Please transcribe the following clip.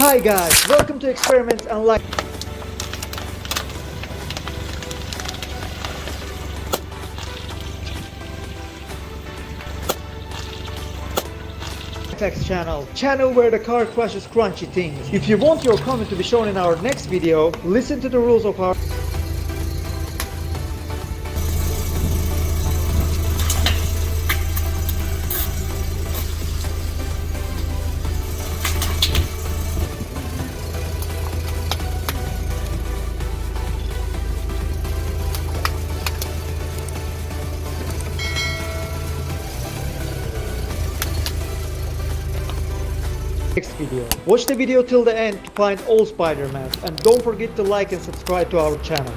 Hi guys, welcome to Experiments and Life Text channel where the car crushes crunchy things. If you want your comment to be shown in our next video, listen to the rules of our next video. Watch the video till the end to find all Spider-Mans, and don't forget to like and subscribe to our channel.